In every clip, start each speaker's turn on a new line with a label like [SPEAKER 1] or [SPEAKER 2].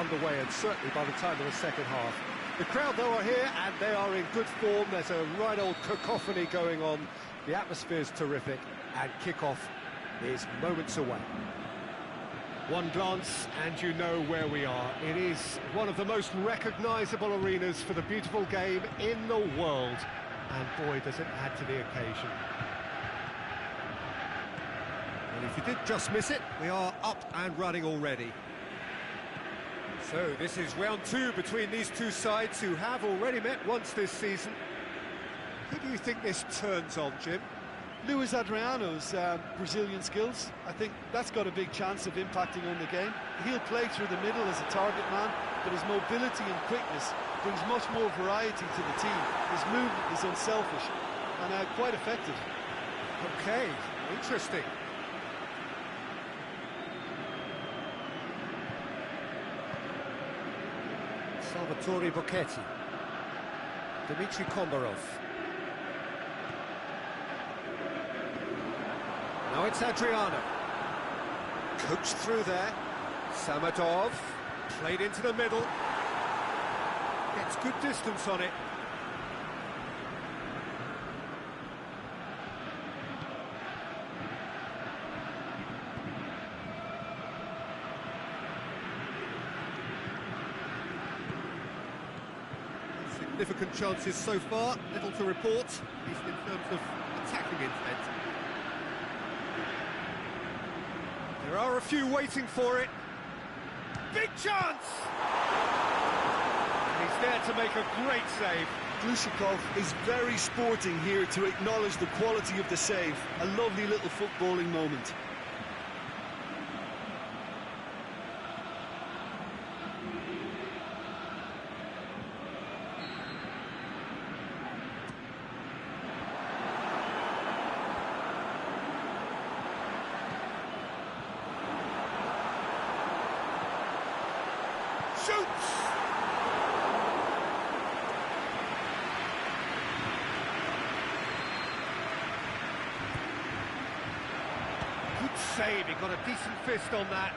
[SPEAKER 1] underway, and certainly by the time of the second half. The crowd, though, are here, and they are in good form. There's a right old cacophony going on. The atmosphere's terrific, and kick-off is moments away. One glance, and you know where we are. It is one of the most recognisable arenas for the beautiful game in the world. And boy, does it add to the occasion. And if you did just miss it, we are up and running already. So this is round two between these two sides who have already met once this season. Who do you think this turns on, Jim?
[SPEAKER 2] Luis Adriano's Brazilian skills. I think that's got a big chance of impacting on the game. He'll play through the middle as a target man, but his mobility and quickness brings much more variety to the team. His movement is unselfish and quite effective.
[SPEAKER 1] Okay, interesting. Salvatore Bocchetti. Dmitry Kombarov. Now it's Adriano. Coached through there. Samadov. Played into the middle. Gets good distance on it. Significant chances so far, little to report, at least in terms of attacking intent. There are a few waiting for it. Big chance! And he's there to make a great save.
[SPEAKER 2] Glushikov is very sporting here to acknowledge the quality of the save. A lovely little footballing moment.
[SPEAKER 1] Shoots! Good save, he got a decent fist on that.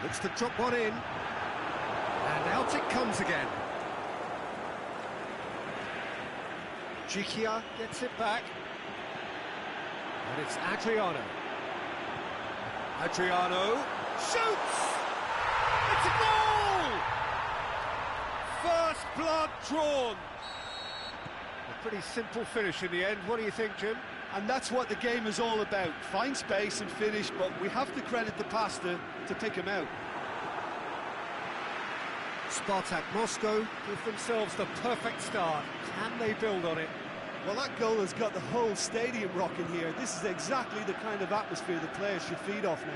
[SPEAKER 1] Looks to drop one in. And out it comes again. Gikia gets it back. And it's Adriano. Adriano shoots! It's a goal! First blood drawn. A pretty simple finish in the end. What do you think, Jim?
[SPEAKER 2] And that's what the game is all about. Find space and finish, but we have to credit the passer to pick him out.
[SPEAKER 1] Spartak Moscow give themselves the perfect start. Can they build on it?
[SPEAKER 2] Well, that goal has got the whole stadium rocking here. This is exactly the kind of atmosphere the players should feed off now.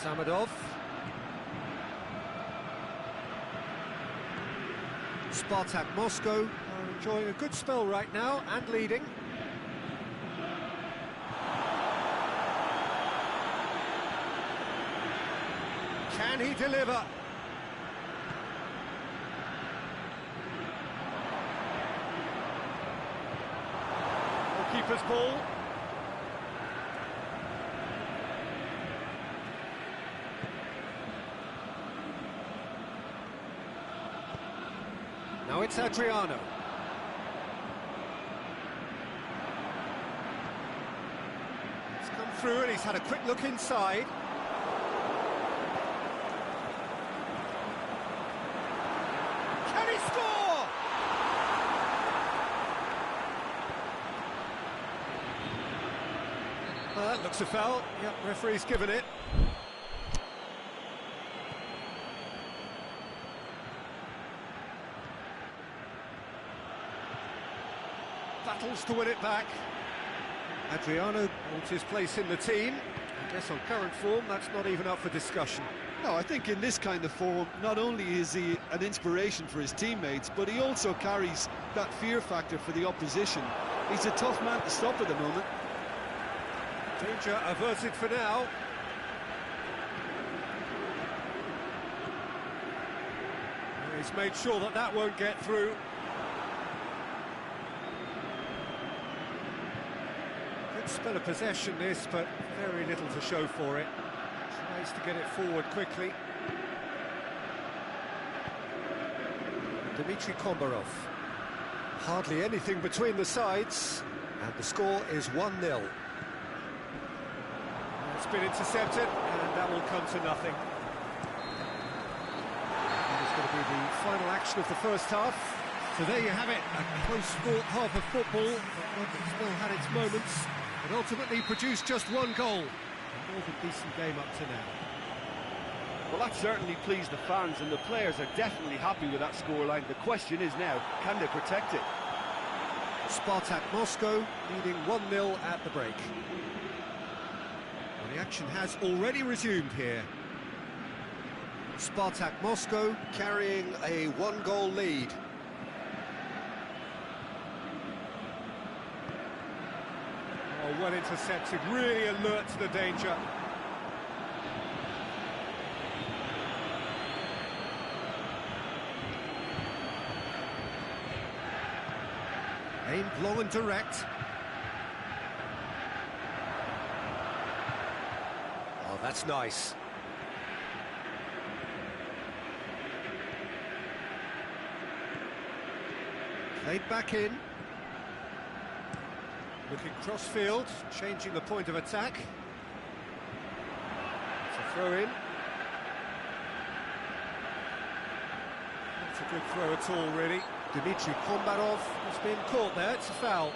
[SPEAKER 1] Samadov. Spartak Moscow are enjoying a good spell right now and leading. Can he deliver? Goalkeeper's ball. Now it's Adriano. He's come through and he's had a quick look inside. Can he score? Well, that looks a foul. Yep, referee's given it. Battles to win it back. Adriano holds his place in the team. I guess on current form, that's not even up for discussion.
[SPEAKER 2] No, I think in this kind of form, not only is he an inspiration for his teammates, but he also carries that fear factor for the opposition. He's a tough man to stop at the moment.
[SPEAKER 1] Danger averted for now. He's made sure that that won't get through. Good spell of possession this, but very little to show for it. Tries to get it forward quickly. Dmitry Kombarov. Hardly anything between the sides, and the score is 1-0. It's been intercepted, and that will come to nothing. It's going to be the final action of the first half. So there you have it, a close-fought half of football, but one that still had its moments, but ultimately produced just one goal. A more than decent game up to now.
[SPEAKER 2] Well, that certainly pleased the fans, and the players are definitely happy with that scoreline. The question is now, can they protect it?
[SPEAKER 1] Spartak Moscow leading 1-0 at the break. Well, the action has already resumed here. Spartak Moscow carrying a one-goal lead. Oh, well intercepted, really alert to the danger. Aimed long and direct. Oh, that's nice. Played back in. Looking cross-field, changing the point of attack. It's a throw-in. Not a good throw at all, really. Dmitry Kombarov has been caught there, it's a foul.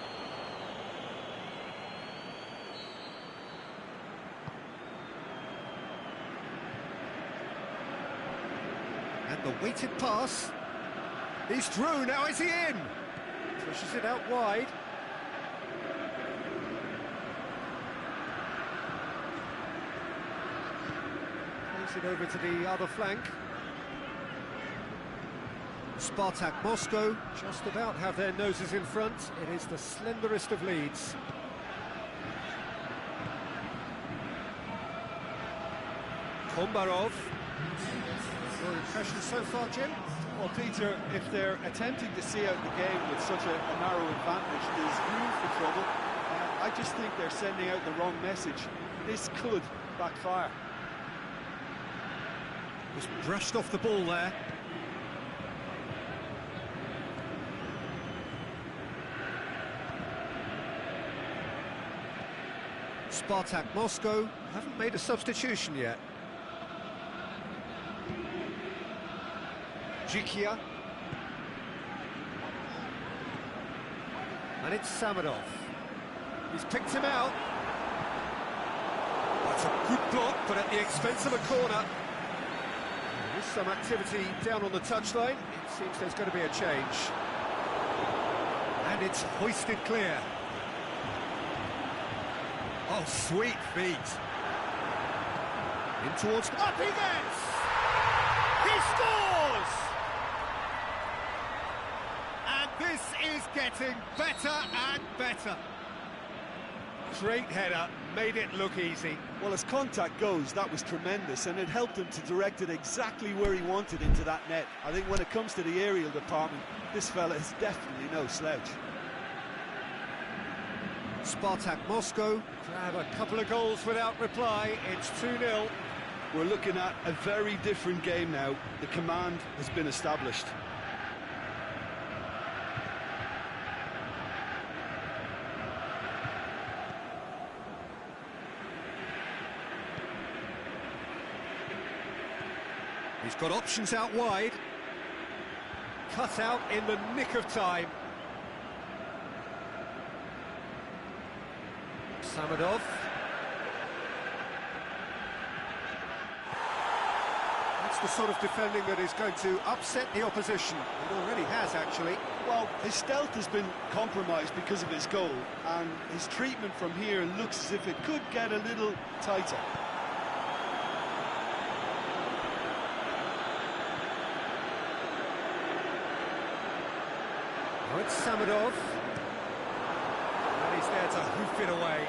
[SPEAKER 1] And the weighted pass. He's through, now is he in? Pushes it out wide. Plays it over to the other flank. Spartak Moscow just about have their noses in front. It is the slenderest of leads. Kombarov. Your impressions so far, Jim?
[SPEAKER 2] Well, Peter, if they're attempting to see out the game with such a narrow advantage, there's room for trouble. I just think they're sending out the wrong message. This could backfire.
[SPEAKER 1] Just brushed off the ball there. Spartak Moscow haven't made a substitution yet. Jikia. And it's Samadov. He's picked him out. That's a good block, but at the expense of a corner. There's some activity down on the touchline. It seems there's going to be a change. And it's hoisted clear. Oh, sweet feet. In towards... Up he gets! He scores! And this is getting better and better. Great header, made it look easy.
[SPEAKER 2] Well, as contact goes, that was tremendous, and it helped him to direct it exactly where he wanted into that net. I think when it comes to the aerial department, this fella is definitely no slouch.
[SPEAKER 1] Spartak Moscow grab a couple of goals without reply. It's 2-0.
[SPEAKER 2] We're looking at a very different game now. The command has been established.
[SPEAKER 1] He's got options out wide. Cut out in the nick of time. Samadov. That's the sort of defending that is going to upset the opposition. It already has, actually.
[SPEAKER 2] Well, his stealth has been compromised because of his goal, and his treatment from here looks as if it could get a little tighter.
[SPEAKER 1] Now it's Samadov. And he's there to hoof it away.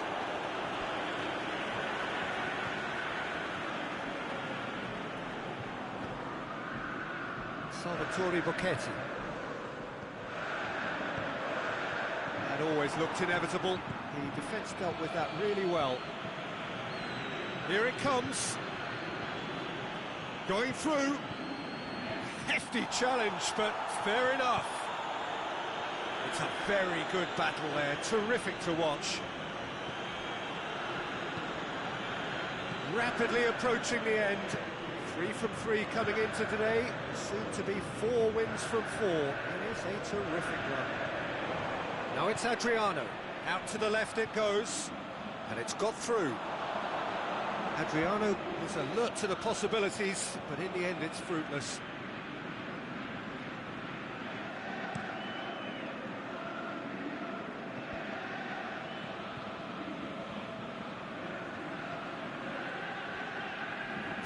[SPEAKER 1] Salvatore Bocchetti. That always looked inevitable. The defence dealt with that really well. Here it comes. Going through. Hefty challenge, but fair enough. It's a very good battle there. Terrific to watch. Rapidly approaching the end. 3 from 3 coming into today. Soon to be 4 wins from 4. It is a terrific run. Now it's Adriano. Out to the left it goes. And it's got through. Adriano was alert to the possibilities, but in the end it's fruitless.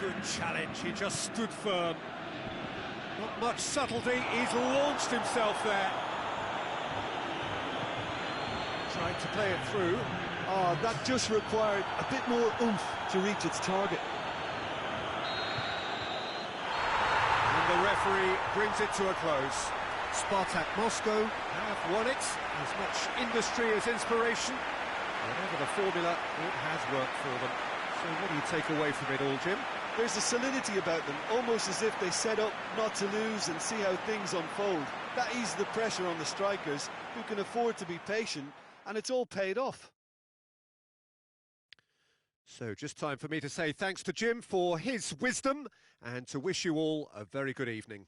[SPEAKER 1] Good challenge, he just stood firm. Not much subtlety, he's launched himself there. Trying to play it through.
[SPEAKER 2] Oh, that just required a bit more oomph to reach its target.
[SPEAKER 1] And the referee brings it to a close. Spartak Moscow have won it. As much industry as inspiration. Whatever the formula, it has worked for them. So what do you take away from it all, Jim?
[SPEAKER 2] There's a solidity about them, almost as if they set up not to lose and see how things unfold. That eases the pressure on the strikers, who can afford to be patient, and it's all paid off.
[SPEAKER 1] So just time for me to say thanks to Jim for his wisdom and to wish you all a very good evening.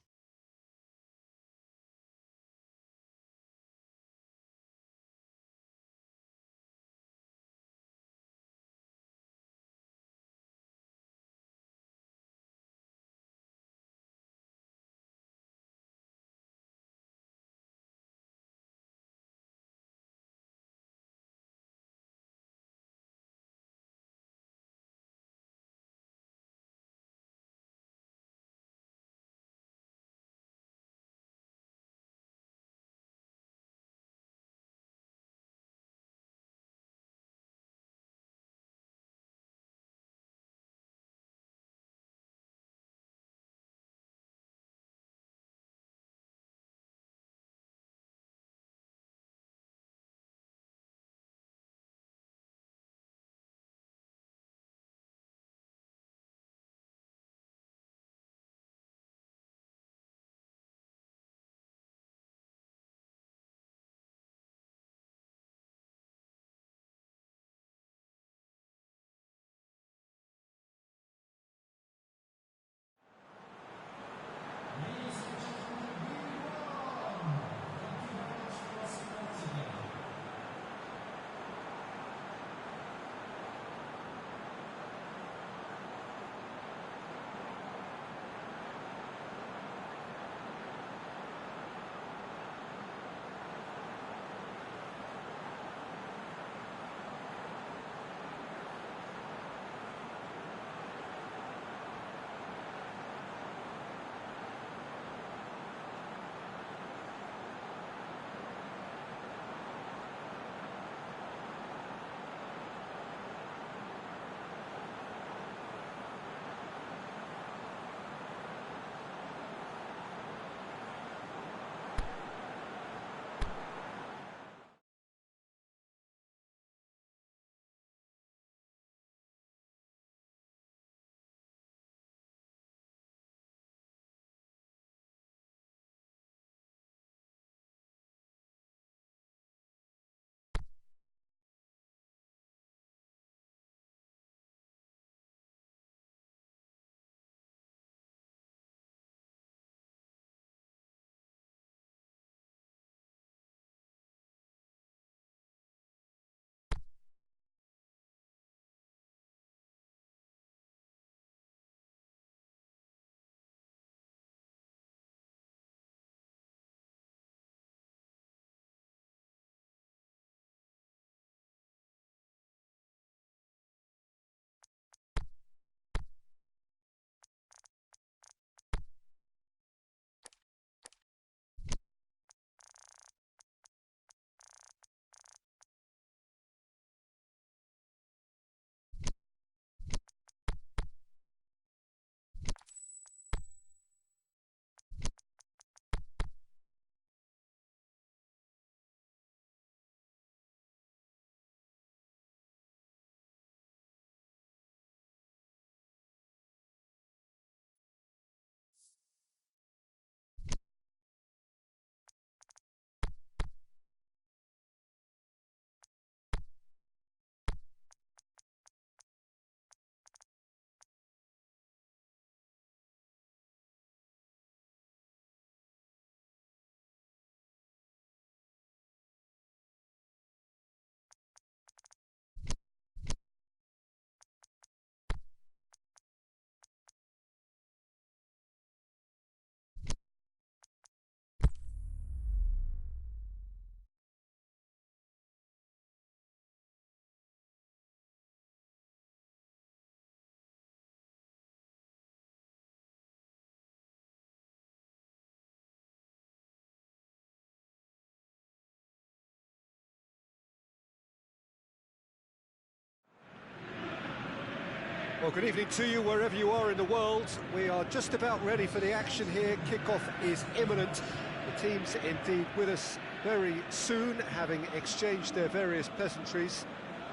[SPEAKER 1] Well, good evening to you wherever you are in the world. We are just about ready for the action here. Kickoff is imminent. The team's indeed with us very soon, having exchanged their various pleasantries.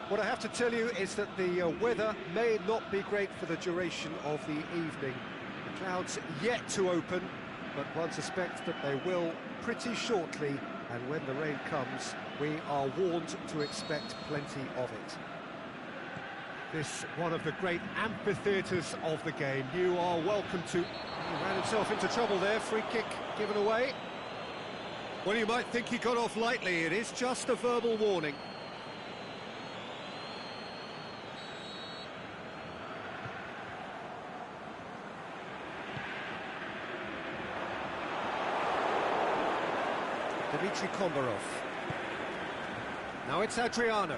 [SPEAKER 1] What I have to tell you is that the weather may not be great for the duration of the evening. The clouds yet to open, but one suspects that they will pretty shortly, and when the rain comes, we are warned to expect plenty of it. This one of the great amphitheatres of the game. You are welcome to... He ran himself into trouble there, free kick given away. Well, you might think he got off lightly, it is just a verbal warning. Dmitry Kombarov. Now it's Adriano.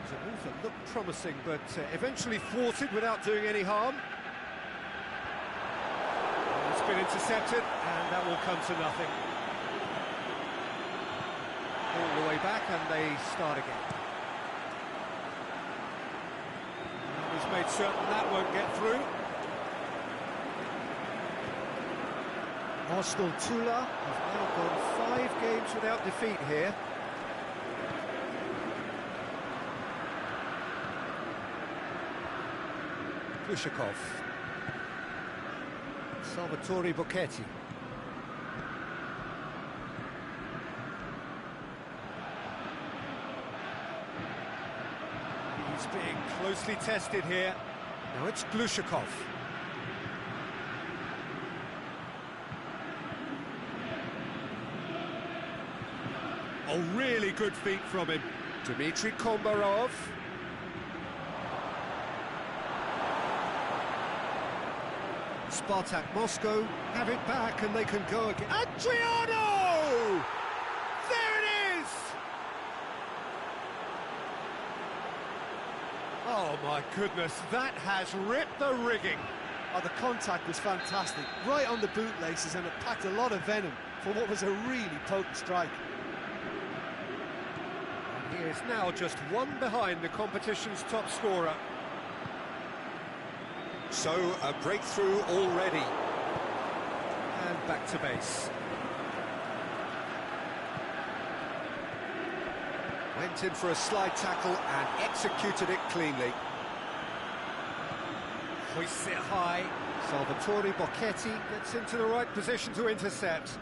[SPEAKER 1] It's a move that looked promising, but eventually thwarted without doing any harm. It's been intercepted, and that will come to nothing. All the way back, and they start again. He's made certain that won't get through. Arsenal Tula have now gone 5 games without defeat here. Glushakov. Salvatore Bocchetti. He's being closely tested here. Now it's Glushakov. Oh, really good feet from him. Dmitry Kombarov. Spartak Moscow have it back and they can go again. Adriano! There it is! Oh my goodness, that has ripped the rigging.
[SPEAKER 2] Oh, the contact was fantastic, right on the bootlaces, and it packed a lot of venom for what was a really potent strike.
[SPEAKER 1] He is now just one behind the competition's top scorer. So, a breakthrough already. And back to base. Went in for a slide tackle and executed it cleanly. Hoists it high. Salvatore Bocchetti gets into the right position to intercept.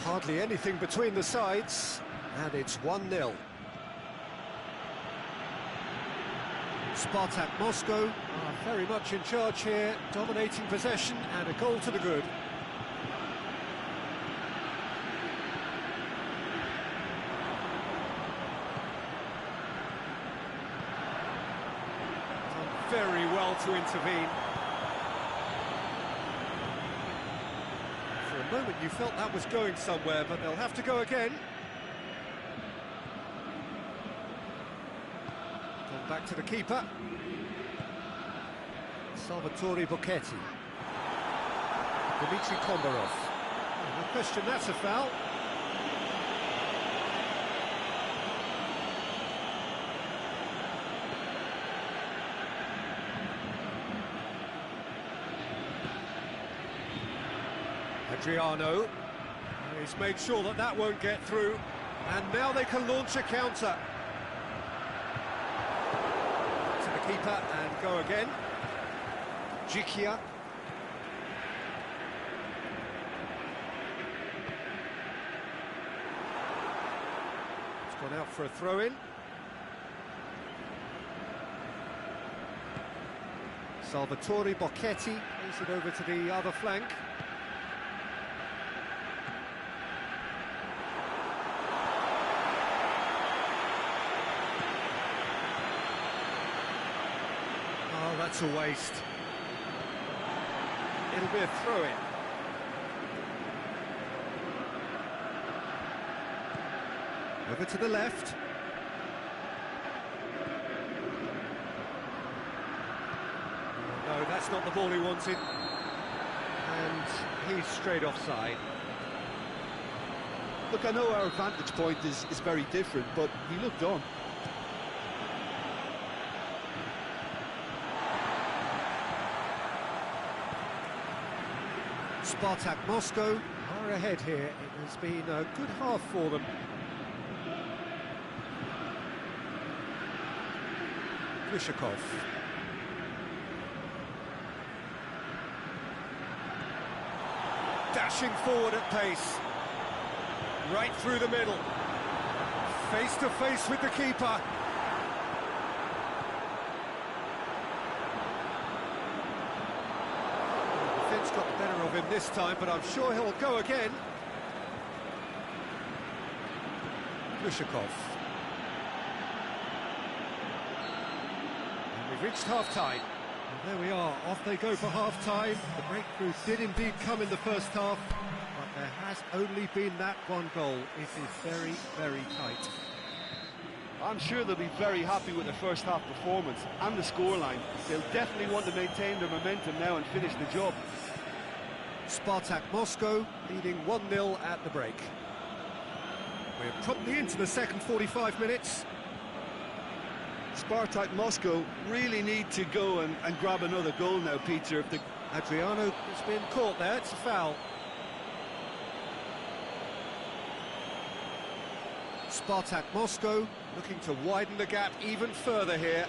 [SPEAKER 1] Hardly anything between the sides, and it's 1-0. Spartak Moscow are very much in charge here, dominating possession and a goal to the good. Done very well to intervene. For a moment you felt that was going somewhere, but they'll have to go again. Gone back to the keeper. Salvatore Bocchetti. Dmitry Kombarov. No question, that's a foul. Adriano. He's made sure that that won't get through, and now they can launch a counter. To the keeper and go again. Jikia. It's gone out for a throw-in. Salvatore Bocchetti plays it over to the other flank. Oh, that's a waste. It'll be a throw-in. Over to the left. No, that's not the ball he wanted. And he's straight offside.
[SPEAKER 2] Look, I know our vantage point is very different, but he looked on.
[SPEAKER 1] Spartak Moscow are ahead here. It has been a good half for them. Vyshakov. Dashing forward at pace. Right through the middle. Face to face with the keeper. The defence got the better of him this time, but I'm sure he'll go again. Vyshakov. We've reached half-time. And there we are, off they go for half-time. The breakthrough did indeed come in the first half, but there has only been that one goal. It is very, very tight.
[SPEAKER 2] I'm sure they'll be very happy with their first half performance and the scoreline. They'll definitely want to maintain their momentum now and finish the job.
[SPEAKER 1] Spartak Moscow leading 1-0 at the break. We're promptly into the second 45 minutes.
[SPEAKER 2] Spartak Moscow really need to go and grab another goal now, Peter. If the
[SPEAKER 1] Adriano has been caught there, it's a foul. Spartak Moscow looking to widen the gap even further here.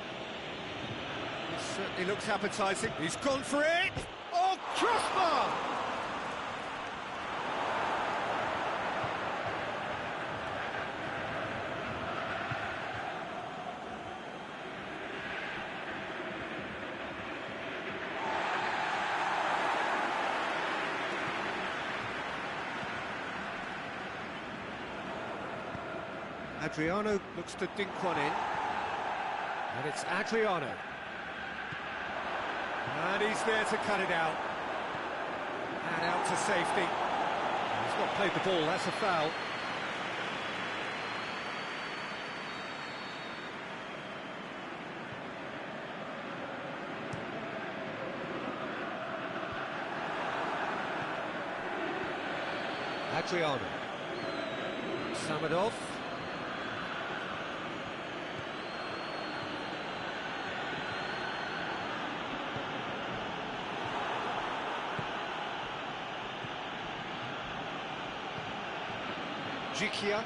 [SPEAKER 1] This certainly looks appetising. He's gone for it! Oh, crossbar! Adriano looks to dink one in, and it's Adriano, and he's there to cut it out, and out to safety. He's not played the ball, that's a foul. Adriano, Samadov. Jikia.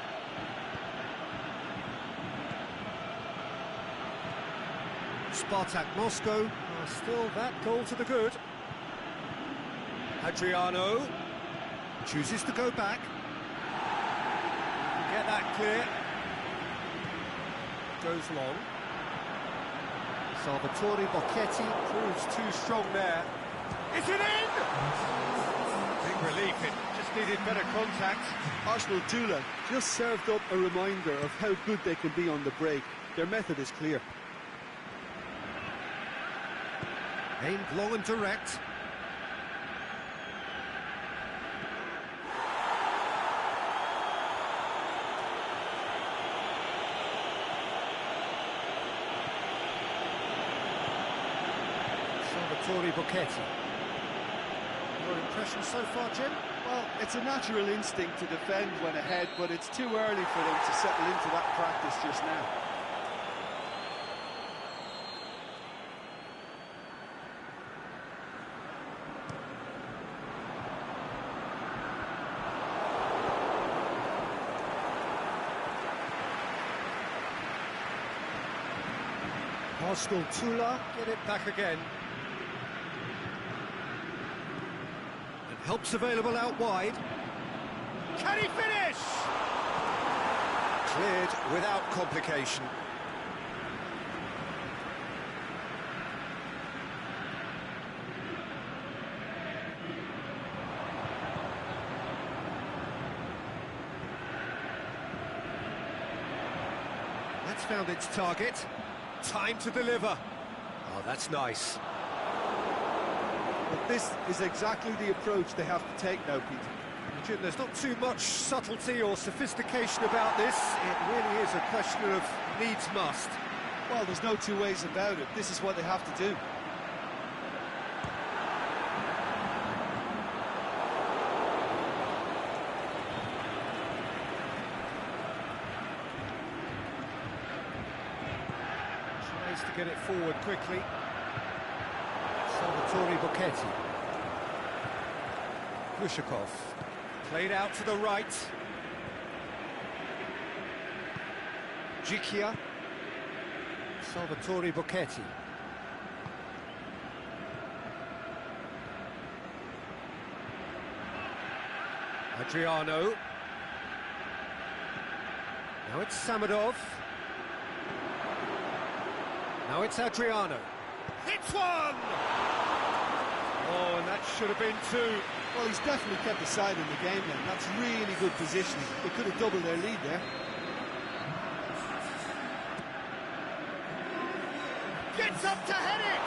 [SPEAKER 1] Spartak Moscow are still that goal to the good. Adriano chooses to go back. Get that clear. Goes long. Salvatore Bocchetti proves too strong there. Is it in? Big relief, it just needed better contact.
[SPEAKER 2] Arsenal Tula just served up a reminder of how good they can be on the break. Their method is clear.
[SPEAKER 1] Aimed long and direct. Salvatore Bocchetti. Your impression so far, Jim?
[SPEAKER 2] Well, it's a natural instinct to defend when ahead, but it's too early for them to settle into that practice just now.
[SPEAKER 1] Arsenal Tula get it back again. And help's available out wide. Can he finish? Cleared without complication. That's found its target. Time to deliver. Oh, that's nice.
[SPEAKER 2] But this is exactly the approach they have to take now, Peter.
[SPEAKER 1] Jim, there's not too much subtlety or sophistication about this. It really is a question of needs must.
[SPEAKER 2] Well, there's no two ways about it. This is what they have to do.
[SPEAKER 1] Tries to get it forward quickly. Salvatore Bocchetti. Kushakov. Played out to the right. Gikia. Salvatore Bocchetti. Adriano. Now it's Samadov. Now it's Adriano. Hits one! Oh, and that should have been two.
[SPEAKER 2] Well, he's definitely kept the side in the game then. That's really good positioning. They could have doubled their lead there.
[SPEAKER 1] Gets up to head it!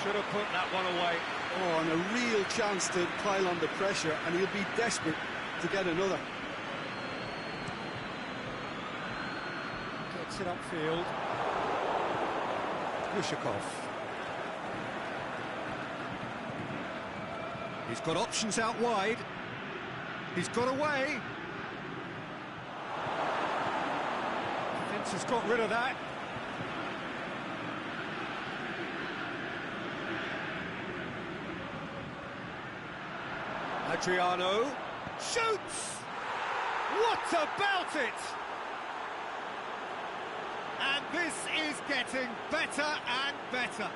[SPEAKER 1] Should have put that one away.
[SPEAKER 2] Oh, and a real chance to pile on the pressure, and he'll be desperate to get another.
[SPEAKER 1] Gets it upfield. Kushakov. He's got options out wide. He's got away. Defence has got rid of that. Adriano shoots! What about it? And this is getting better and better.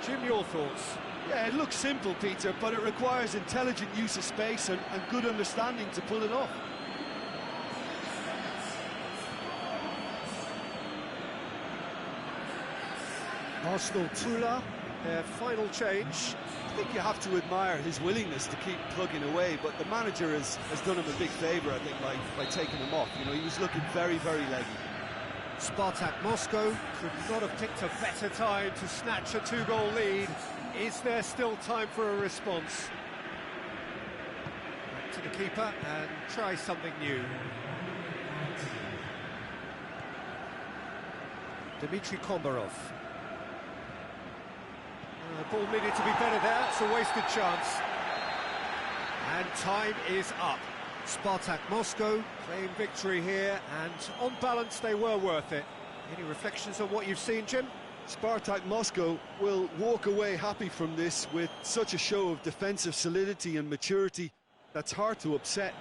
[SPEAKER 1] Jim, your thoughts?
[SPEAKER 2] Yeah, it looks simple, Peter, but it requires intelligent use of space and good understanding to pull it off.
[SPEAKER 1] Arsenal Tula, their final change.
[SPEAKER 2] I think you have to admire his willingness to keep plugging away, but the manager has done him a big favour, I think, by taking him off. You know, he was looking very, very leggy.
[SPEAKER 1] Spartak Moscow could not have picked a better time to snatch a two-goal lead. Is there still time for a response? Back to the keeper and try something new. Dmitry Kombarov. The ball needed to be better there, it's a wasted chance. And time is up. Spartak Moscow claim victory here, and on balance they were worth it. Any reflections on what you've seen, Jim?
[SPEAKER 2] Spartak Moscow will walk away happy from this with such a show of defensive solidity and maturity that's hard to upset.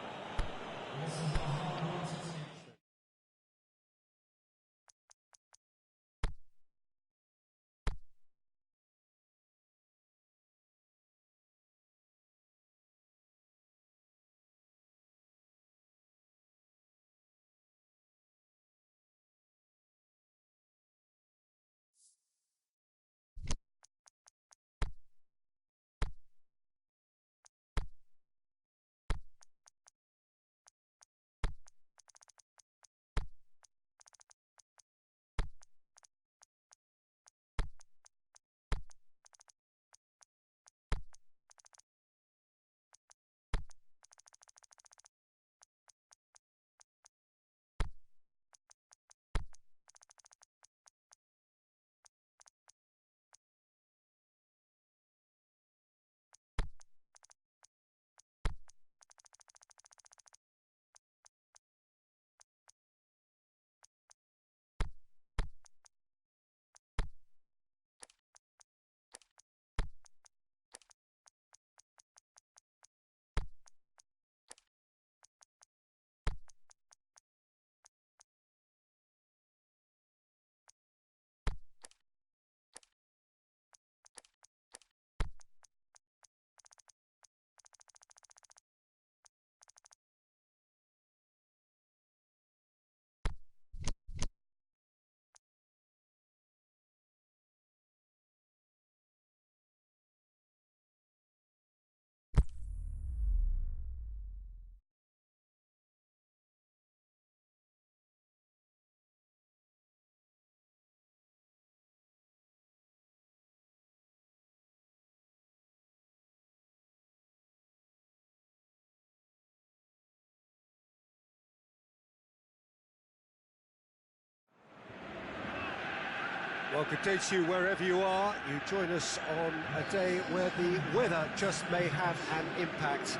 [SPEAKER 1] Well, good day to you wherever you are. You join us on a day where the weather just may have an impact.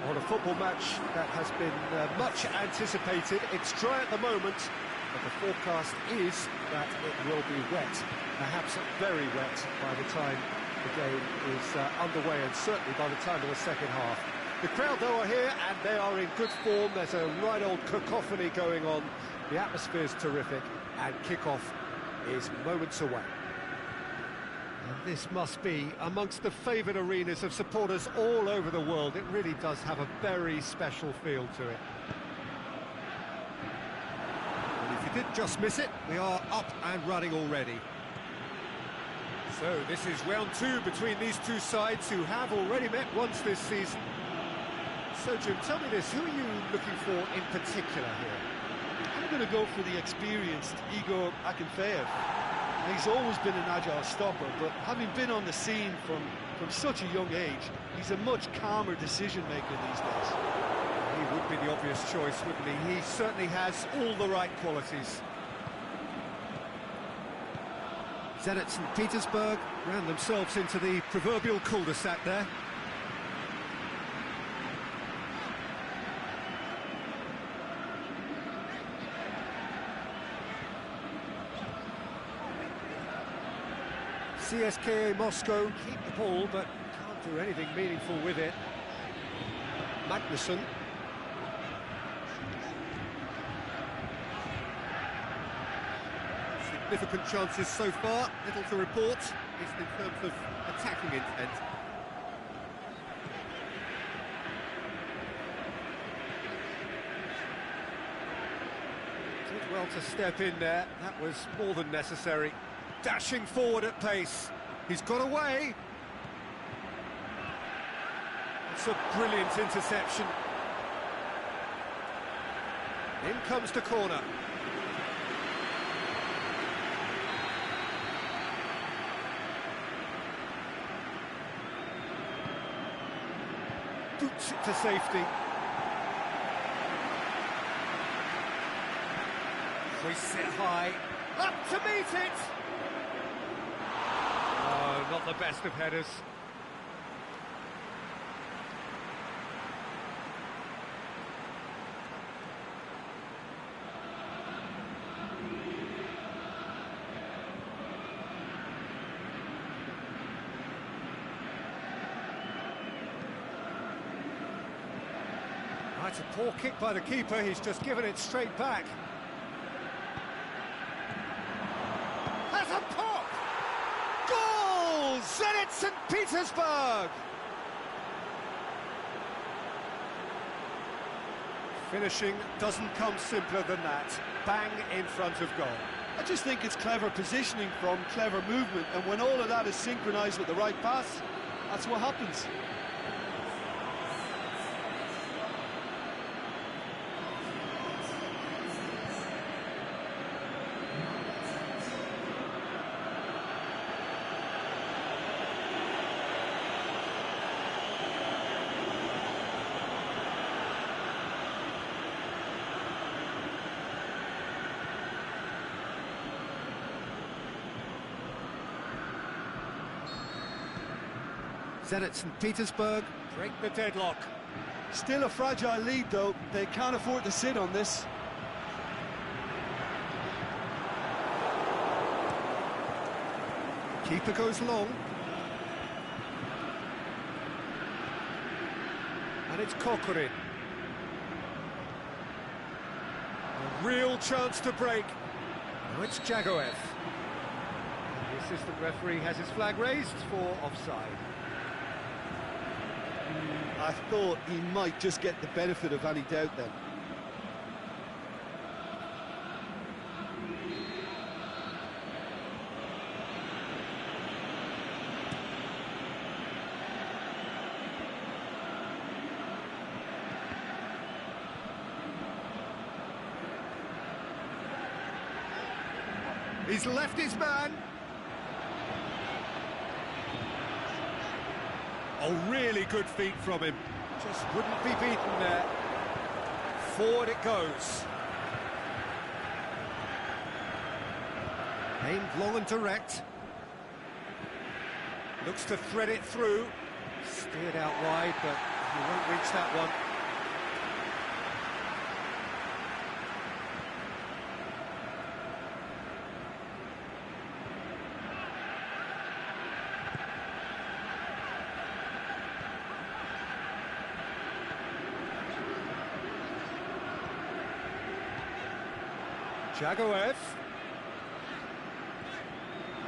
[SPEAKER 1] On a football match that has been much anticipated. It's dry at the moment, but the forecast is that it will be wet, perhaps very wet by the time the game is underway, and certainly by the time of the second half. The crowd, though, are here, and they are in good form. There's a right old cacophony going on. The atmosphere's terrific, and kick-off is moments away. And this must be amongst the favoured arenas of supporters all over the world. It really does have a very special feel to it. And if you did just miss it, we are up and running already. So this is round two between these two sides who have already met once this season. So Jim, tell me this, who are you looking for in particular here?
[SPEAKER 2] I'm going to go for the experienced Igor Akinfeev. He's always been an agile stopper, but having been on the scene from such a young age, he's a much calmer decision-maker these days.
[SPEAKER 1] He would be the obvious choice, wouldn't he? He certainly has all the right qualities. Zenit St. Petersburg ran themselves into the proverbial cul-de-sac there. CSKA Moscow keep the ball, but can't do anything meaningful with it. Magnussen. Significant chances so far, little to report, at least in terms of attacking intent. Did well to step in there, that was more than necessary. Dashing forward at pace. He's got away. It's a brilliant interception. In comes the corner. Boots it to safety. Hoists it high. Up to meet it! Oh, not the best of headers. That's a poor kick by the keeper, he's just given it straight back. Has a pop! Goal! Zenit St. Petersburg! Finishing doesn't come simpler than that. Bang in front of goal.
[SPEAKER 2] I just think it's clever positioning from clever movement, and when all of that is synchronised with the right pass, that's what happens.
[SPEAKER 1] Zenit St. Petersburg break the deadlock.
[SPEAKER 2] Still a fragile lead, though. They can't afford to sit on this.
[SPEAKER 1] Keeper goes long. And it's Kokorin. A real chance to break. Now it's Jagoev. The assistant referee has his flag raised for offside.
[SPEAKER 2] I thought he might just get the benefit of any doubt then.
[SPEAKER 1] He's left his man. Oh, really good feet from him. Just wouldn't be beaten there. Forward it goes. Aimed long and direct. Looks to thread it through. Steered out wide, but He won't reach that one. Jagoev.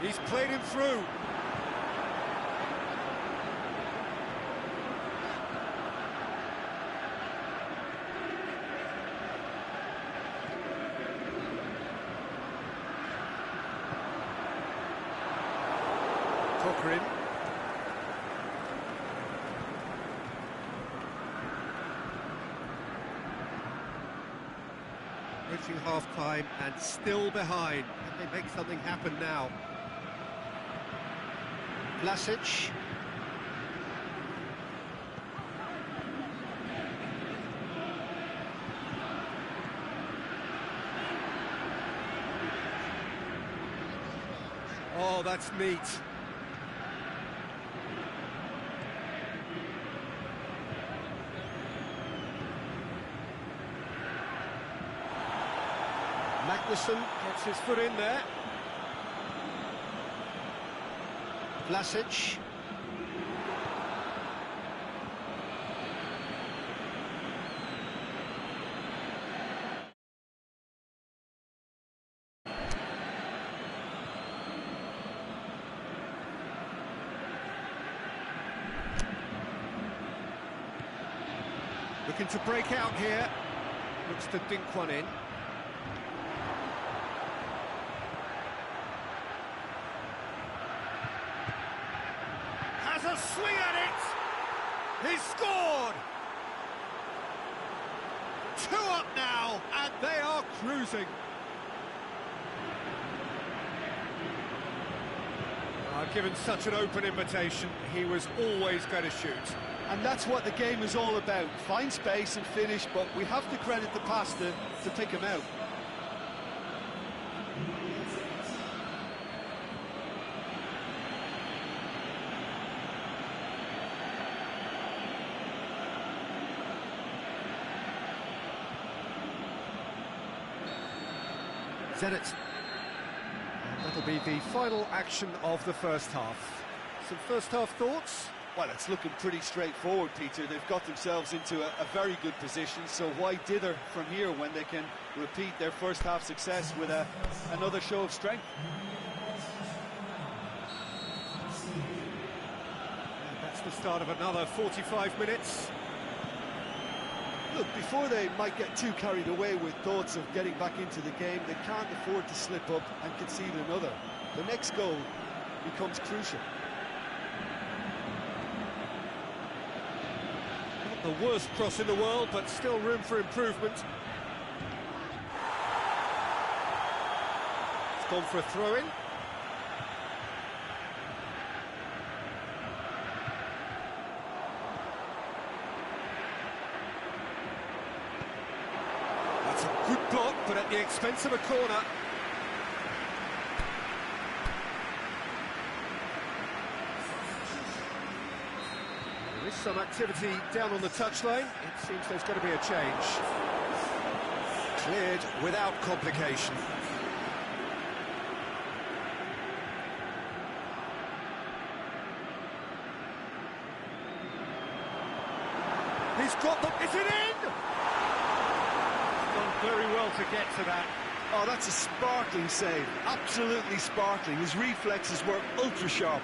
[SPEAKER 1] He's played him through. Cochran. Approaching half-time and still behind. Can they make something happen now? Vlasic. Oh, that's neat. Magnussen gets his foot in there. Vlasic. Looking to break out here. Looks to dink one in. Has a swing at it! He's scored! 2 up now, and they are cruising. Given such an open invitation, he was always going to shoot.
[SPEAKER 2] And that's what the game is all about. Find space and finish, but we have to credit the pass to pick him out.
[SPEAKER 1] Zenit. And that'll be the final action of the first half. Some first half thoughts?
[SPEAKER 2] Well, it's looking pretty straightforward, Peter. They've got themselves into a very good position, so why dither from here when they can repeat their first half success with another show of strength?
[SPEAKER 1] And that's the start of another 45 minutes.
[SPEAKER 2] Look, before they might get too carried away with thoughts of getting back into the game, they can't afford to slip up and concede another. The next goal becomes crucial.
[SPEAKER 1] Not the worst cross in the world, but still room for improvement. It's gone for a throw-in. That's a good block, but at the expense of a corner. There is some activity down on the touchline. It seems there's going to be a change. Cleared without complication. He's got them. Is it in? He's done very well to get to that.
[SPEAKER 2] Oh, that's a sparkling save. Absolutely sparkling. His reflexes were ultra sharp.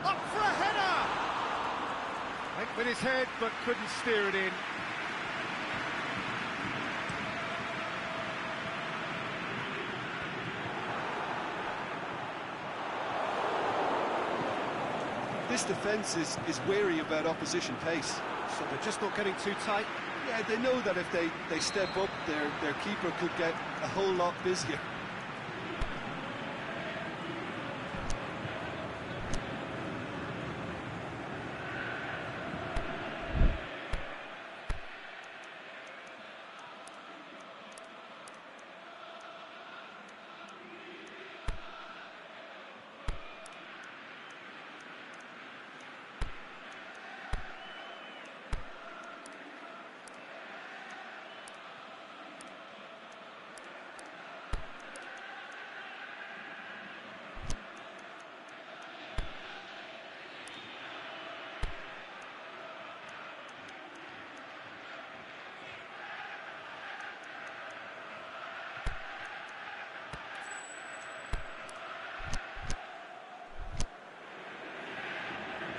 [SPEAKER 1] Up for a header! Went with his head, but couldn't steer it in.
[SPEAKER 2] This defence is wary about opposition pace.
[SPEAKER 1] So they're just not getting too tight.
[SPEAKER 2] Yeah, they know that if they step up, their keeper could get a whole lot busier.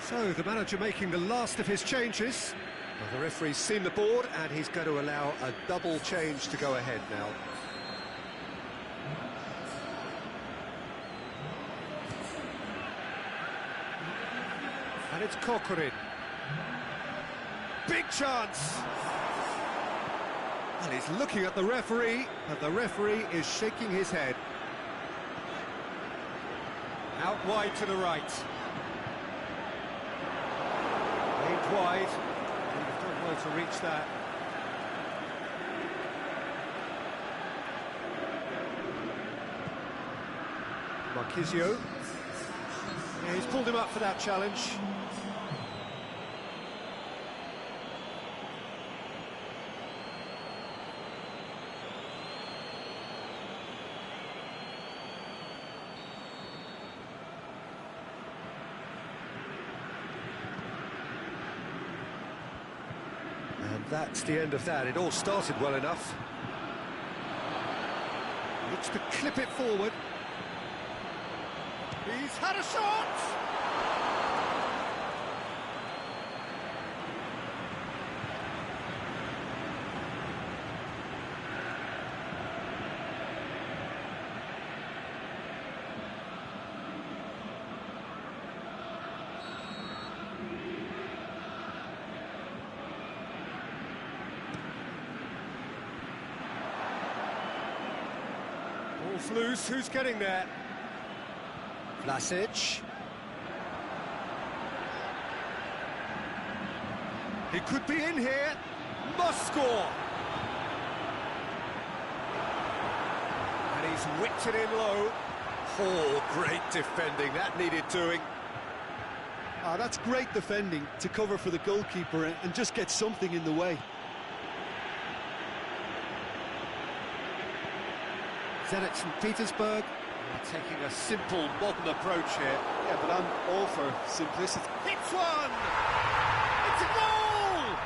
[SPEAKER 1] So, the manager making the last of his changes. Well, the referee's seen the board, and he's going to allow a double change to go ahead now. And it's Kokorin. Big chance! And he's looking at the referee, and the referee is shaking his head. Out wide to the right. Aimed wide. He's done well to reach that. Marquisio. Yeah, he's pulled him up for that challenge. And that's the end of that. It all started well enough. Looks to clip it forward. He's had a shot! Ball's loose, who's getting there? Vlasic. He could be in here. Must score. And he's whipped it in low. Oh, great defending. That needed doing.
[SPEAKER 2] That's great defending to cover for the goalkeeper and just get something in the way.
[SPEAKER 1] Zenit St. Petersburg. Taking a simple, modern approach here.
[SPEAKER 2] Yeah, but I'm all for simplicity.
[SPEAKER 1] Hits one! It's a goal!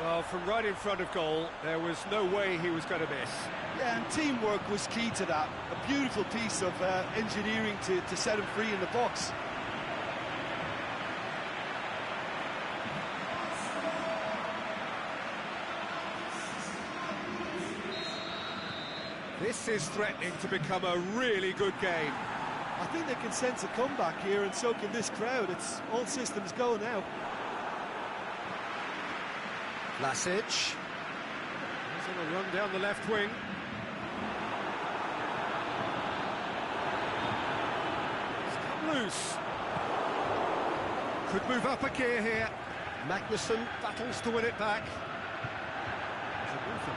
[SPEAKER 1] Well, from right in front of goal, there was no way he was going to miss.
[SPEAKER 2] Yeah, and teamwork was key to that. A beautiful piece of engineering to set him free in the box.
[SPEAKER 1] This is threatening to become a really good game.
[SPEAKER 2] I think they can sense a comeback here, and so can this crowd. It's all systems go now.
[SPEAKER 1] Vlasic. He's on a run down the left wing. He's come loose. Could move up a gear here. Magnussen battles to win it back.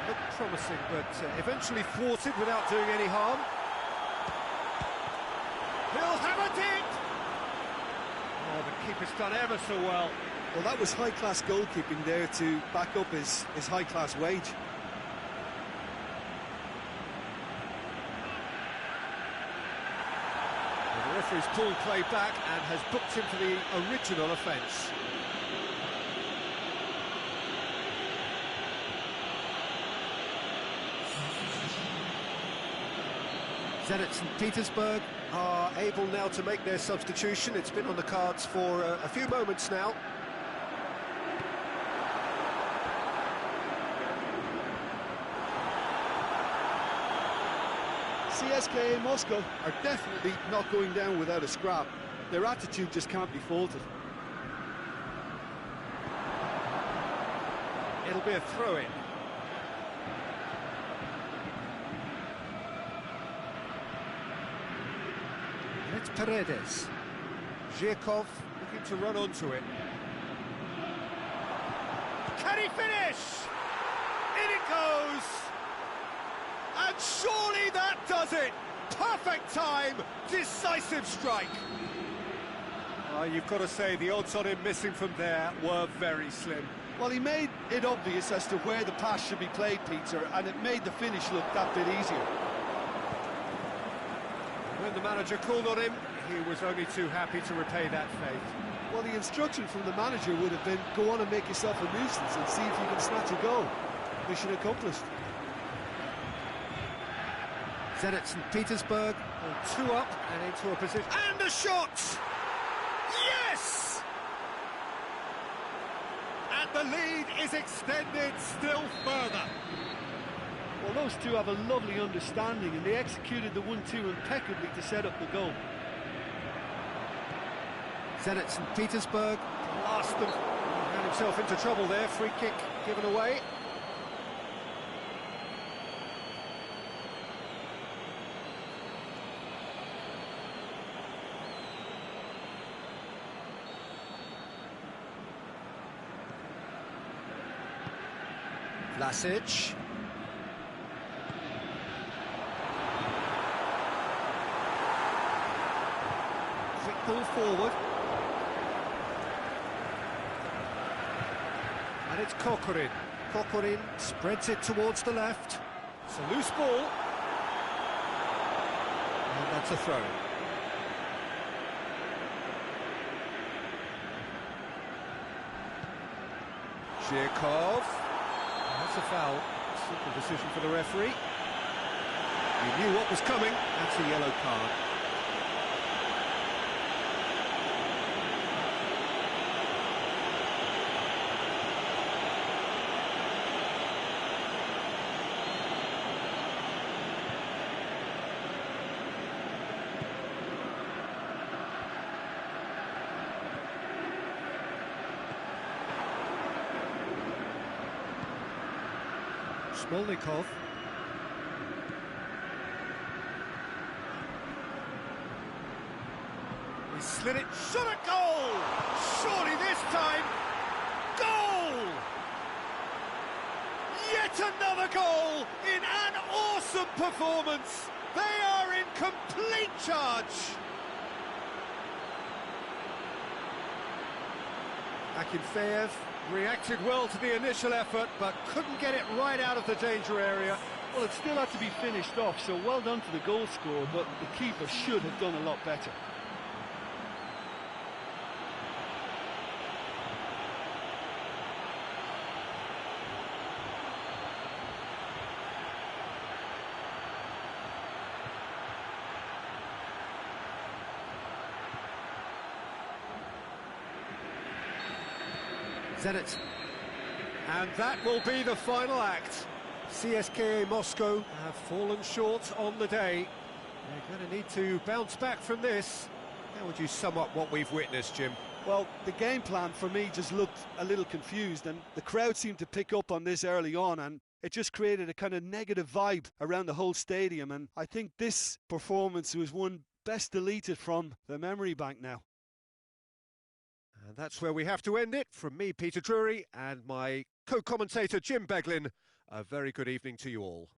[SPEAKER 1] Looked promising, but eventually thwarted without doing any harm. He'll have it in! Oh, the keeper's done ever so well.
[SPEAKER 2] Well, that was high-class goalkeeping there to back up his high-class wage.
[SPEAKER 1] Well, the referee's pulled play back and has booked him for the original offence. Zenit St. Petersburg are able now to make their substitution. It's been on the cards for a few moments now.
[SPEAKER 2] CSKA Moscow are definitely not going down without a scrap. Their attitude just can't be faulted.
[SPEAKER 1] It'll be a throw-in. It's Paredes. Zhirkov looking to run onto it. Can he finish? In it goes! And surely that does it! Perfect time, decisive strike. You've got to say the odds on him missing from there were very slim.
[SPEAKER 2] Well, he made it obvious as to where the pass should be played, Peter, and it made the finish look that bit easier.
[SPEAKER 1] When the manager called on him, he was only too happy to repay that faith.
[SPEAKER 2] Well, the instruction from the manager would have been, go on and make yourself a nuisance and see if you can snatch a goal. Mission accomplished.
[SPEAKER 1] Zenit St. Petersburg, all 2 up and into a position. And a shot! Yes! And the lead is extended still further.
[SPEAKER 2] Well, those two have a lovely understanding, and they executed the 1-2 impeccably to set up the goal.
[SPEAKER 1] Zenit St. Petersburg, blast them. He ran himself into trouble there, free kick given away. Vlasic. Quick ball forward. And it's Kokorin. Kokorin spreads it towards the left. It's a loose ball. And that's a throw. Zhirkov. That's a foul. Simple decision for the referee. He knew what was coming. That's a yellow card. Smolnikov. He slid it, shot a goal! Surely this time, goal! Yet another goal in an awesome performance! They are in complete charge! Akinfeev reacted well to the initial effort, but couldn't get it right out of the danger area.
[SPEAKER 2] Well, it still had to be finished off, so well done to the goal scorer, but the keeper should have done a lot better.
[SPEAKER 1] Zenit. And that will be the final act. CSKA Moscow have fallen short on the day. They're going to need to bounce back from this. How would you sum up what we've witnessed, Jim?
[SPEAKER 2] Well, the game plan for me just looked a little confused, and the crowd seemed to pick up on this early on, and it just created a kind of negative vibe around the whole stadium, and I think this performance was one best deleted from the memory bank now.
[SPEAKER 1] And that's where we have to end it. From me, Peter Drury, and my co-commentator, Jim Beglin, a very good evening to you all.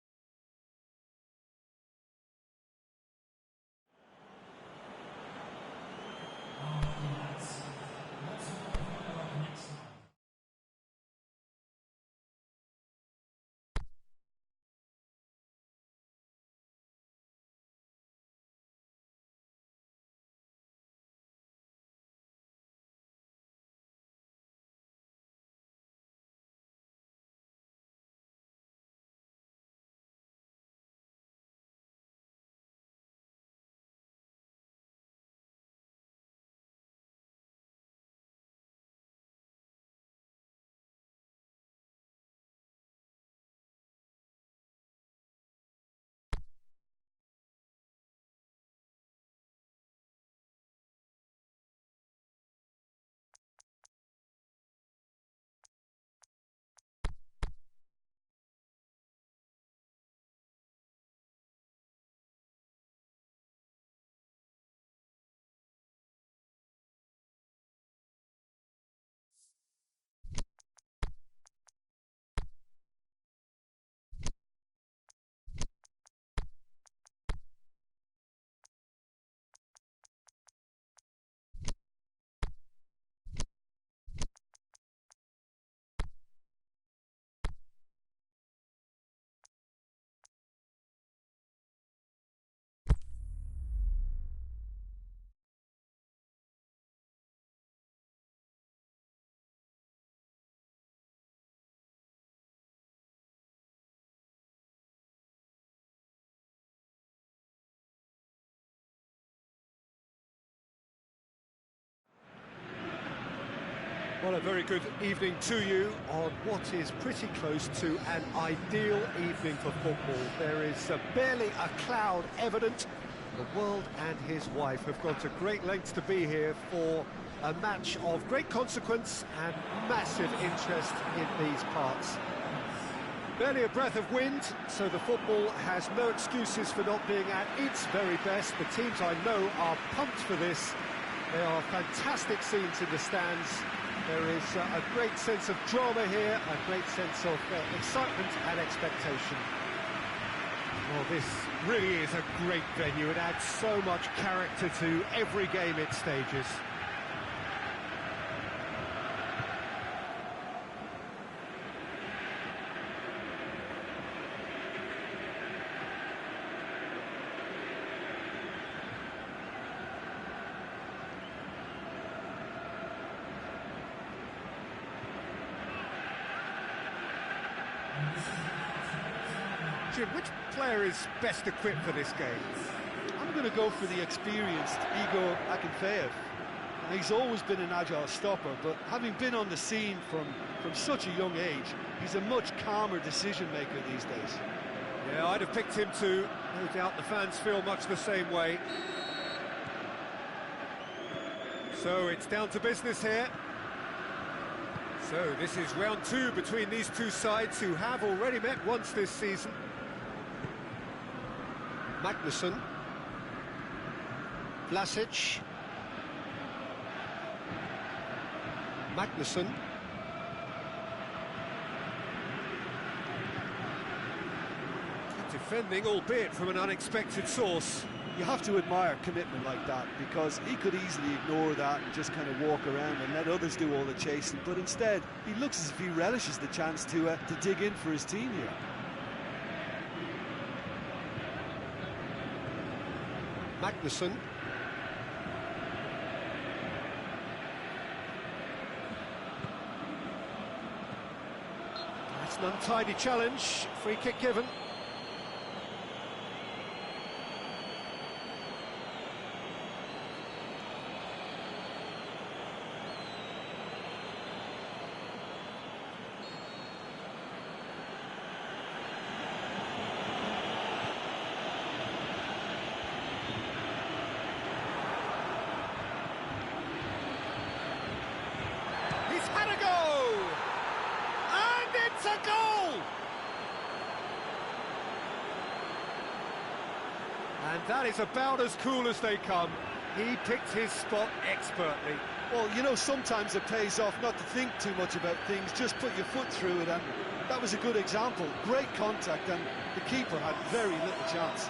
[SPEAKER 1] Well, a very good evening to you on what is pretty close to an ideal evening for football. There is barely a cloud evident. The world and his wife have gone to great lengths to be here for a match of great consequence and massive interest in these parts. Barely a breath of wind, so the football has no excuses for not being at its very best. The teams I know are pumped for this. There are fantastic scenes in the stands. There is a great sense of drama here, a great sense of excitement and expectation. Well, this really is a great venue. It adds so much character to every game it stages. Jim, which player is best equipped for this game?
[SPEAKER 2] I'm going to go for the experienced Igor Akinfeev. He's always been an agile stopper, but having been on the scene from such a young age, he's a much calmer decision-maker these days.
[SPEAKER 1] Yeah, I'd have picked him too. No doubt the fans feel much the same way. So it's down to business here. So this is round two between these two sides who have already met once this season. Magnusson, Vlasic, Magnusson, defending, albeit from an unexpected source.
[SPEAKER 2] You have to admire commitment like that, because he could easily ignore that and just kind of walk around and let others do all the chasing, but instead he looks as if he relishes the chance to dig in for his team here.
[SPEAKER 1] Magnusson. That's an untidy challenge. Free kick given. A goal! And that is about as cool as they come. He picked his spot expertly.
[SPEAKER 2] Well, you know, sometimes it pays off not to think too much about things, just put your foot through it, and that was a good example. Great contact, and the keeper had very little chance.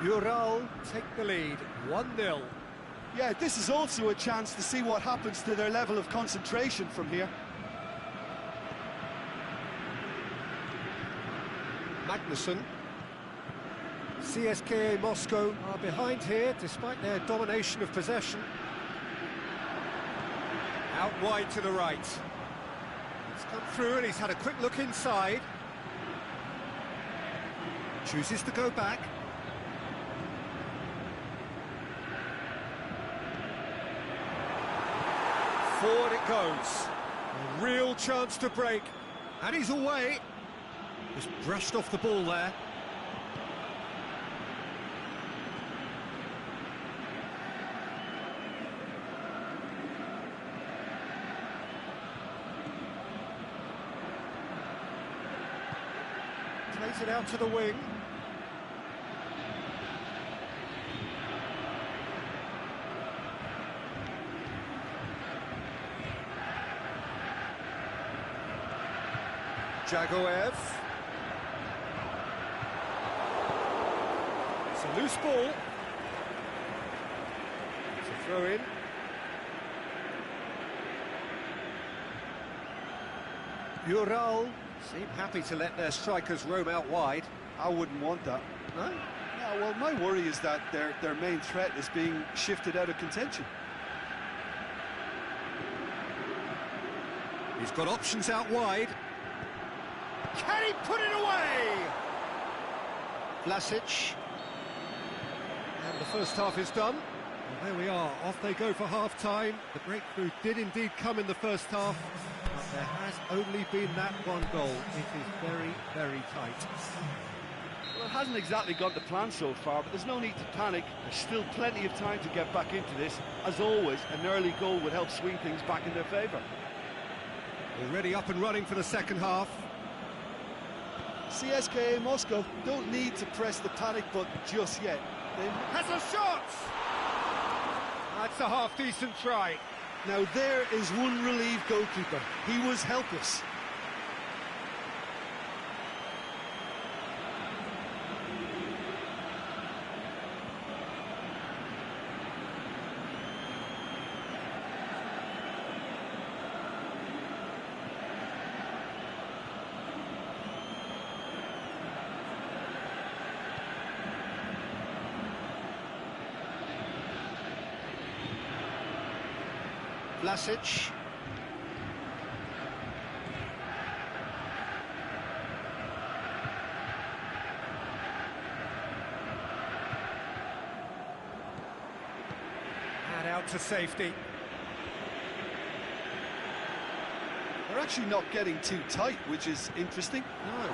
[SPEAKER 1] Ural take the lead, 1-0.
[SPEAKER 2] Yeah, this is also a chance to see what happens to their level of concentration from here.
[SPEAKER 1] Magnusson. CSKA Moscow are behind here, despite their domination of possession. Out wide to the right. He's come through and he's had a quick look inside. Chooses to go back. Forward it goes. A real chance to break. And he's away. Just brushed off the ball there. Plays it out to the wing. Jagoev. It's a loose ball. It's a throw in. Ural seem happy to let their strikers roam out wide.
[SPEAKER 2] I wouldn't want that.
[SPEAKER 1] No?
[SPEAKER 2] No, well, my worry is that their main threat is being shifted out of contention.
[SPEAKER 1] He's got options out wide. Can he put it away? Vlasic. And the first half is done. Well, there we are, off they go for half-time. The breakthrough did indeed come in the first half, but there has only been that one goal. It is very, very tight.
[SPEAKER 2] Well, it hasn't exactly gone to plan so far, but there's no need to panic. There's still plenty of time to get back into this. As always, an early goal would help swing things back in their favour.
[SPEAKER 1] Already up and running for the second half.
[SPEAKER 2] CSKA Moscow don't need to press the panic button just yet.
[SPEAKER 1] Has a shot! That's a half-decent try.
[SPEAKER 2] Now there is one relieved goalkeeper. He was helpless.
[SPEAKER 1] Vlasic. And out to safety.
[SPEAKER 2] They're actually not getting too tight, which is interesting.
[SPEAKER 1] No.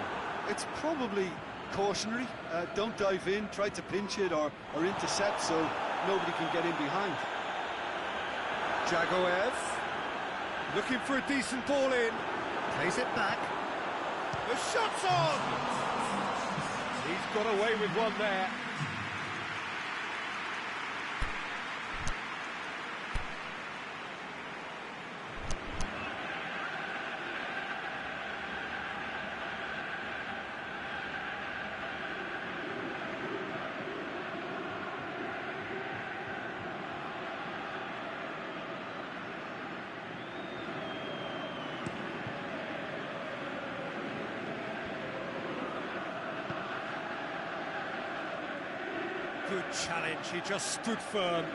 [SPEAKER 2] It's probably cautionary. Don't dive in, try to pinch it or intercept so nobody can get in behind.
[SPEAKER 1] Jagoev, looking for a decent ball in, plays it back, the shot's on! He's got away with one there. Good challenge, he just stood firm.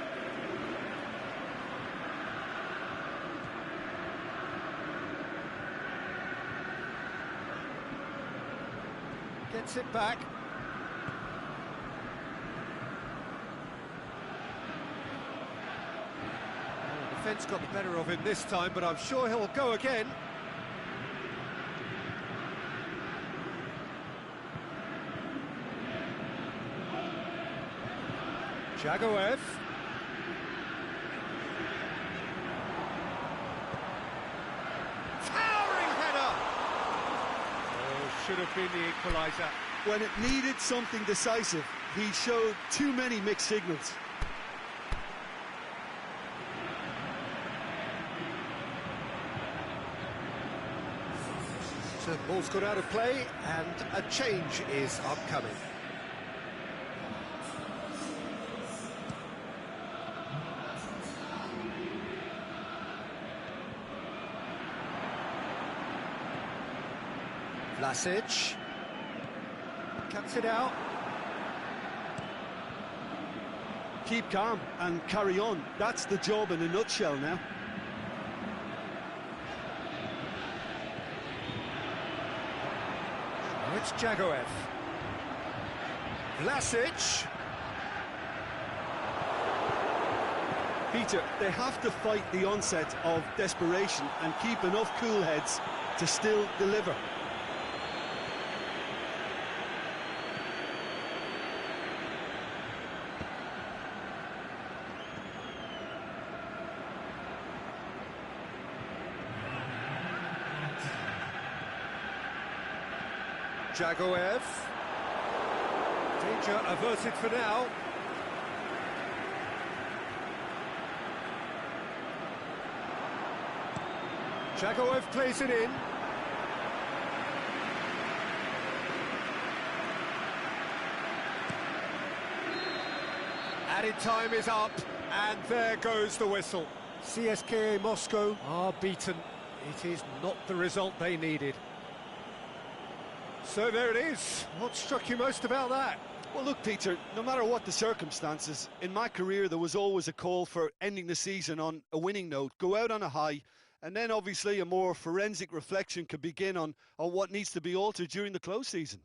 [SPEAKER 1] Gets it back. Oh, defence got the better of him this time, but I'm sure he'll go again. Jagoev. Towering header! Oh, should have been the equaliser.
[SPEAKER 2] When it needed something decisive, he showed too many mixed signals.
[SPEAKER 1] So the ball's got out of play, and a change is upcoming. Vlasic cuts it out.
[SPEAKER 2] Keep calm and carry on. That's the job in a nutshell now.
[SPEAKER 1] Now it's Jagoev. Vlasic.
[SPEAKER 2] Peter, they have to fight the onset of desperation and keep enough cool heads to still deliver.
[SPEAKER 1] Jagoev. Danger averted for now. Jagoev plays it in. Added time is up, and there goes the whistle. CSKA Moscow are beaten. It is not the result they needed. So there it is. What struck you most about that?
[SPEAKER 2] Well, look, Peter, no matter what the circumstances, in my career there was always a call for ending the season on a winning note, go out on a high, and then obviously a more forensic reflection could begin on what needs to be altered during the close season.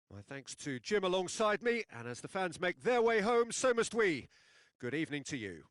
[SPEAKER 1] My thanks to Jim alongside me, and as the fans make their way home, so must we. Good evening to you.